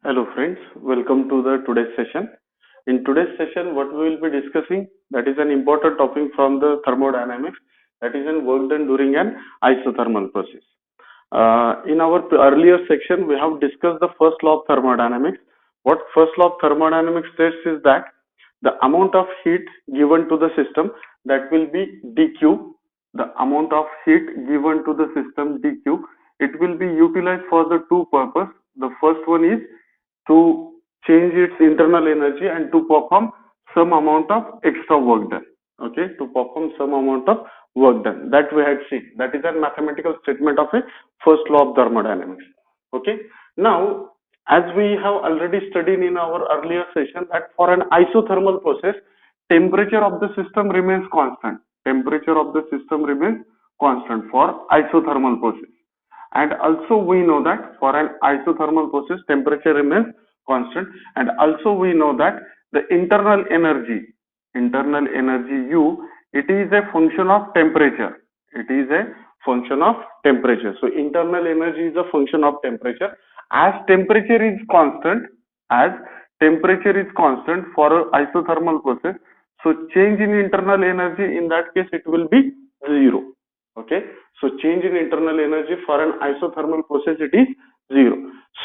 Hello friends, welcome to the today's session. In today's session, what we will be discussing that is an important topic from the thermodynamics that is in work done during an isothermal process. In our earlier section, we have discussed the first law of thermodynamics. What first law of thermodynamics states is that the amount of heat given to the system that will be dq. The amount of heat given to the system dq, it will be utilized for the two purpose. The first one is to change its internal energy and to perform some amount of extra work done. Okay, to perform some amount of work done that we had seen. That is a mathematical statement of a first law of thermodynamics. Okay, now as we have already studied in our earlier session that for an isothermal process, temperature of the system remains constant. Temperature of the system remains constant for isothermal process. And also we know that for an isothermal process, temperature remains constant. And also we know that the internal energy U, it is a function of temperature. It is a function of temperature. So internal energy is a function of temperature. As temperature is constant, as temperature is constant for an isothermal process, so change in internal energy in that case it will be zero. Okay, so change in internal energy for an isothermal process it is zero.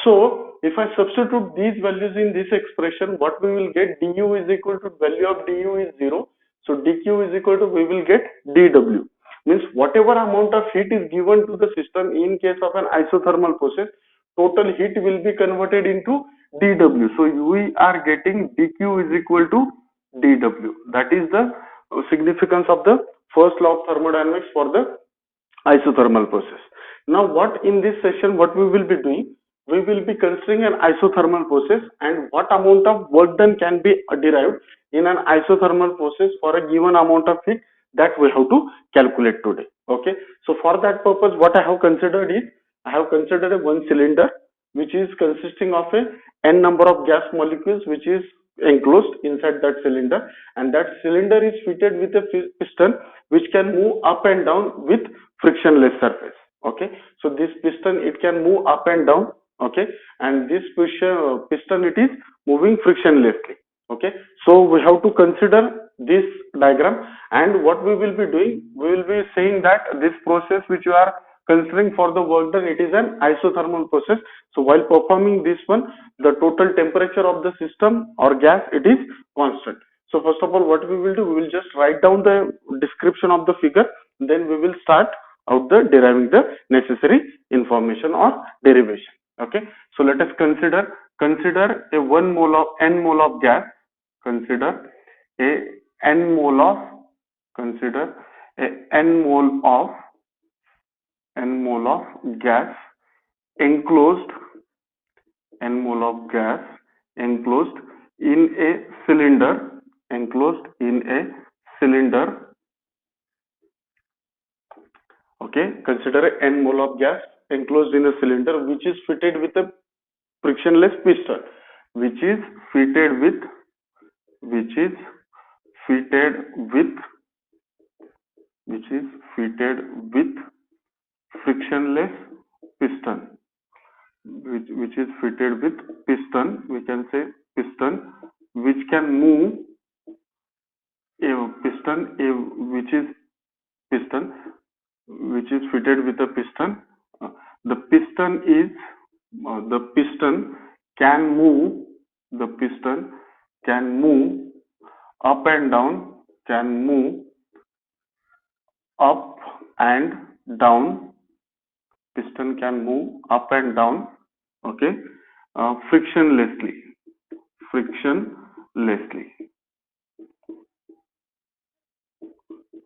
So if I substitute these values in this expression, what we will get, du is equal to value of du is zero. So dq is equal to, we will get dw. Means whatever amount of heat is given to the system in case of an isothermal process, total heat will be converted into dw. So we are getting dq is equal to dw. That is the significance of the first law of thermodynamics for the isothermal process. Now what in this session what we will be doing, we will be considering an isothermal process and what amount of work done can be derived in an isothermal process for a given amount of heat, that we have to calculate today. Okay, so for that purpose what I have considered is, I have considered a one cylinder which is consisting of a n number of gas molecules which is enclosed inside that cylinder, and that cylinder is fitted with a piston which can move up and down with frictionless surface. Okay, so this piston it can move up and down. Okay, and this piston it is moving frictionlessly. Okay, so we have to consider this diagram, and what we will be doing, we will be saying that this process which you are considering for the work done, it is an isothermal process. So while performing this one, the total temperature of the system or gas it is constant. So first of all what we will do, we will just write down the description of the figure, then we will start out the deriving the necessary information or derivation. Okay, so let us consider a 1 mole of n mole of gas. Consider a n mole of consider a n mole of gas enclosed n mole of gas enclosed in a cylinder, enclosed in a cylinder. Okay, consider a n mole of gas enclosed in a cylinder which is fitted with a frictionless piston, which is fitted with which is fitted with which is fitted with frictionless piston, which is fitted with piston, we can say piston which can move a piston a which is piston which is fitted with a piston. The piston is the piston can move the piston can move up and down, can move up and down, piston can move up and down. Okay, frictionlessly.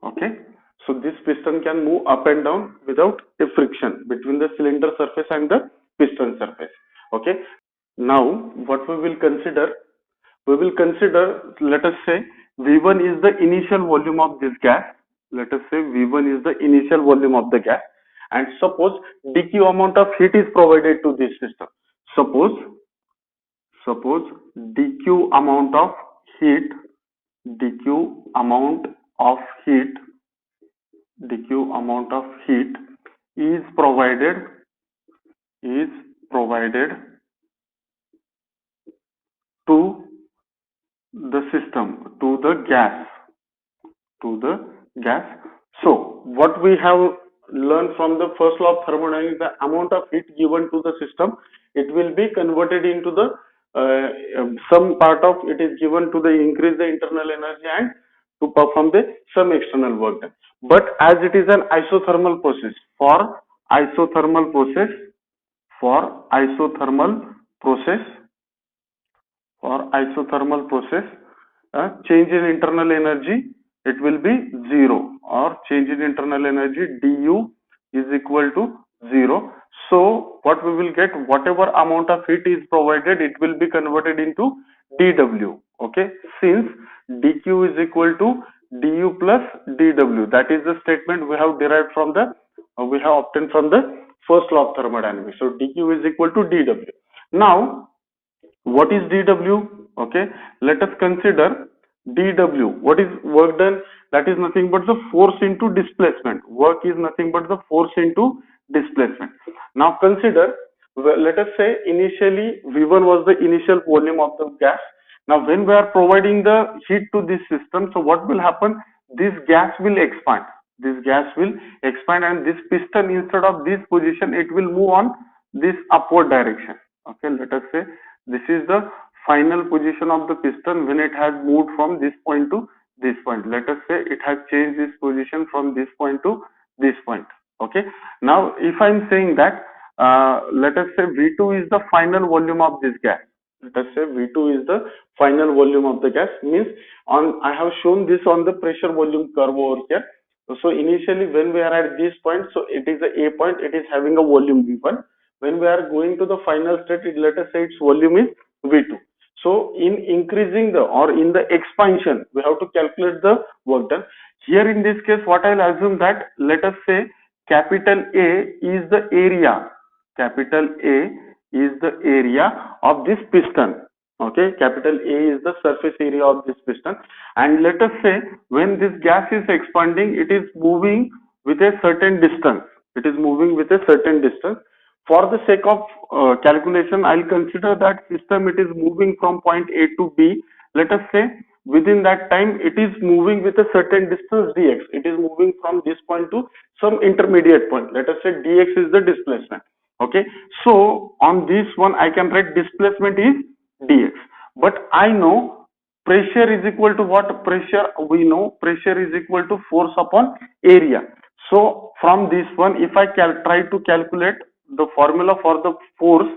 Okay, so this piston can move up and down without a friction between the cylinder surface and the piston surface. Okay, now what we will consider, let us say V1 is the initial volume of this gas. Let us say V1 is the initial volume of the gas, and suppose dq amount of heat is provided to this system. Suppose dq amount of heat dq amount of heat dq amount of heat is provided to the system, to the gas, to the gas. So what we have learned from the first law of thermodynamics, the amount of heat given to the system, it will be converted into the some part of it is given to the increase the internal energy and to perform the some external work done. But as it is an isothermal process, isothermal process, for isothermal process, isothermal process, change in internal energy, it will be 0, or change in internal energy du is equal to 0. So what we will get, whatever amount of heat is provided, it will be converted into dW. Okay, since dq is equal to du plus dW, that is the statement we have derived from the we have obtained from the first law of thermodynamics. So dq is equal to dW. Now what is dW? Okay, let us consider dW. What is work done? That is nothing but the force into displacement. Work is nothing but the force into displacement. Now consider, well, let us say initially V1 was the initial volume of the gas. Now when we are providing the heat to this system, so what will happen? This gas will expand. This gas will expand, and this piston, instead of this position, it will move on this upward direction. Okay, let us say this is the final position of the piston when it has moved from this point to this point. Let us say it has changed this position from this point to this point. Okay. Now, if I am saying that, let us say V2 is the final volume of this gas. Let us say V2 is the final volume of the gas. Means on, I have shown this on the pressure volume curve over here. So initially when we are at this point, so it is a point, it is having a volume V1. When we are going to the final state, let us say its volume is V2. So in increasing the, or in the expansion, we have to calculate the work done. Here in this case, what I'll assume that, let us say capital A is the area, capital A is the area of this piston. Okay, capital A is the surface area of this piston, and let us say when this gas is expanding, it is moving with a certain distance. It is moving with a certain distance. For the sake of calculation, I'll consider that system, it is moving from point A to B. Let us say within that time it is moving with a certain distance dx. It is moving from this point to some intermediate point. Let us say dx is the displacement. Okay, so on this one I can write displacement is dx. But I know pressure is equal to what? Pressure, we know pressure is equal to force upon area. So from this one, if I try to calculate the formula for the force,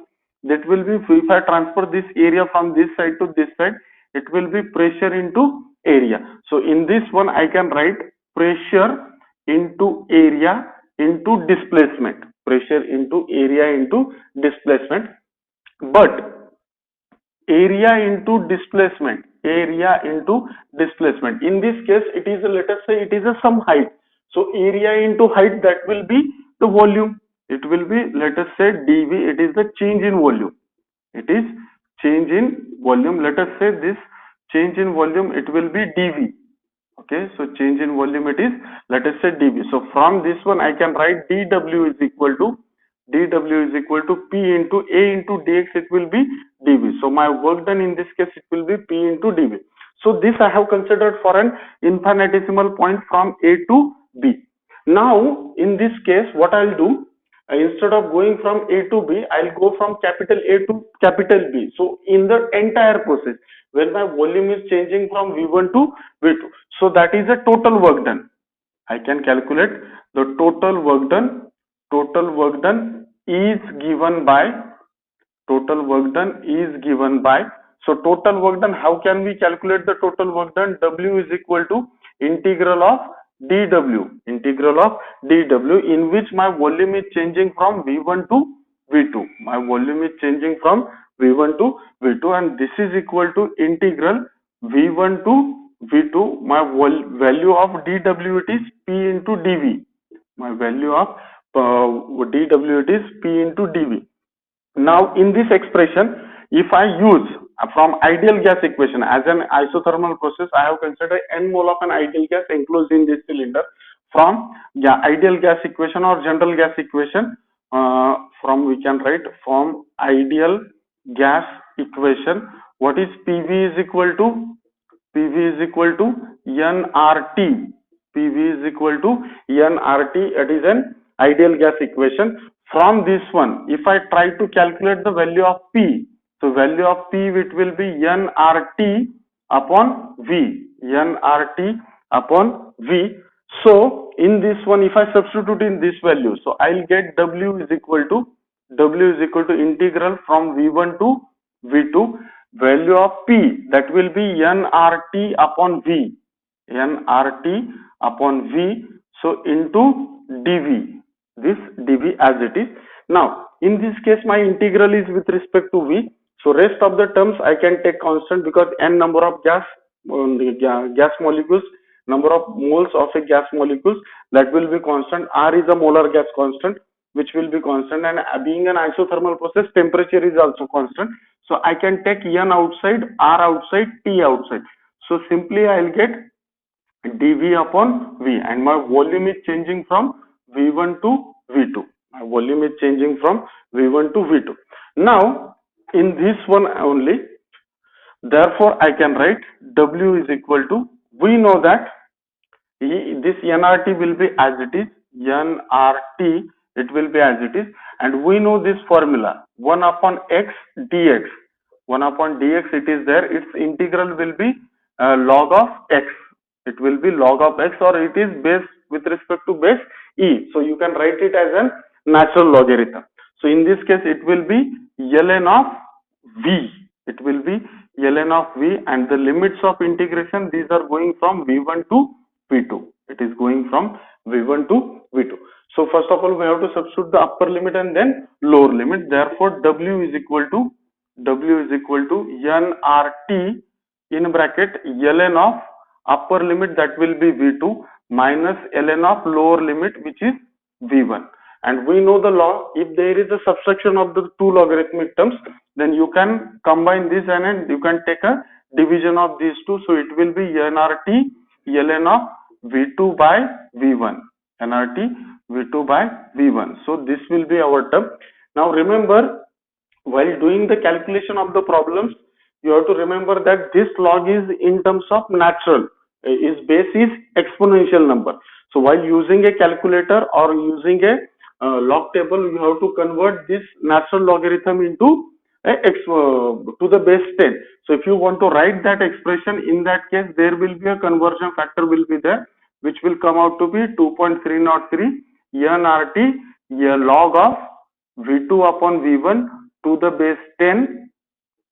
that will be, if I transfer this area from this side to this side, it will be pressure into area. So in this one I can write pressure into area into displacement, pressure into area into displacement. But area into displacement, area into displacement, in this case it is a, let us say it is a some height. So area into height, that will be the volume. It will be, let us say dV, it is the change in volume. It is change in volume. Let us say this change in volume, it will be dV. Okay, so change in volume, it is, let us say dV. So from this one I can write dW is equal to P into A into dx, it will be dV. So my work done in this case, it will be P into dV. So this I have considered for an infinitesimal point from A to B. Now in this case, what I'll do, instead of going from A to B, I'll go from capital A to capital B. So in the entire process, when my volume is changing from V1 to V2, so that is the total work done. I can calculate the total work done. Total work done is given by, total work done is given by, so total work done, how can we calculate the total work done? W is equal to integral of dW, integral of dW, in which my volume is changing from V1 to V2. My volume is changing from V1 to V2, and this is equal to integral V1 to V2. My value of dW, it is P into dV. My value of dW, it is P into dV. Now in this expression, if I use from ideal gas equation as an isothermal process, I have considered n mole of an ideal gas enclosed in this cylinder. From ideal gas equation or general gas equation, from we can write from ideal gas equation, what is PV is equal to? PV is equal to nRT. PV is equal to nRT. It is an ideal gas equation. From this one, if I try to calculate the value of P, so value of P, it will be nRT upon V. nRT upon V. So in this one, if I substitute in this value, so I'll get W is equal to integral from V1 to V2, value of P, that will be nRT upon V. nRT upon V, so into dV, this dV as it is. Now in this case my integral is with respect to V, so rest of the terms I can take constant, because n number of gas molecules, number of moles of a gas molecules, that will be constant. R is a molar gas constant which will be constant, and being an isothermal process, temperature is also constant. So I can take n outside, R outside, T outside. So simply I'll get dV upon V, and my volume is changing from V1 to V2. My volume is changing from V1 to V2. Now in this one only, therefore I can write W is equal to, we know that this nRT will be as it is, nRT, it will be as it is, and we know this formula, 1 upon x dx. 1 upon dx, it is there, its integral will be log of x. It will be log of x, or it is base with respect to base e. So you can write it as a natural logarithm. So in this case it will be ln of v. It will be ln of v, and the limits of integration, these are going from V1 to V2. It is going from V1 to V2. So first of all we have to substitute the upper limit and then lower limit. Therefore W is equal to nRT in bracket ln of upper limit, that will be V2, minus ln of lower limit, which is V1. And we know the law, if there is a subtraction of the two logarithmic terms, then you can combine this and you can take a division of these two. So it will be nRT ln of V2 by V1. nRT V2 by V1. So this will be our term. Now remember, while doing the calculation of the problems, you have to remember that this log is in terms of natural, is base is exponential number. So while using a calculator or using a log table, you have to convert this natural logarithm into to the base 10. So if you want to write that expression, in that case there will be a conversion factor will be there, which will come out to be 2.303 nRT log of V2 upon V1 to the base 10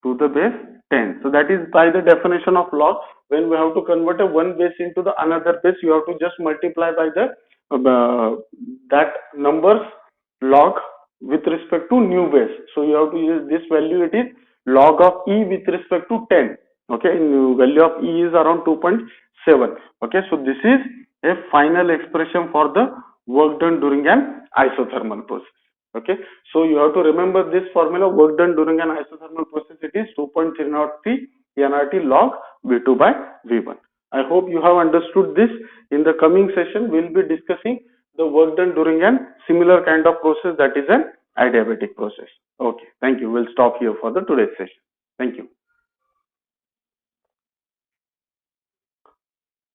to the base 10. So that is by the definition of log. When we have to convert a one base into the another base, you have to just multiply by the that numbers log with respect to new base. So you have to use this value, it is log of E with respect to 10. Okay, value of E is around 2.7. Okay, so this is a final expression for the work done during an isothermal process. Okay, so you have to remember this formula, work done during an isothermal process, it is 2.303 nRT log V2 by V1. I hope you have understood this. In the coming session, we will be discussing the work done during an similar kind of process, that is an adiabatic process. Okay, thank you. We'll stop here for the today's session. Thank you.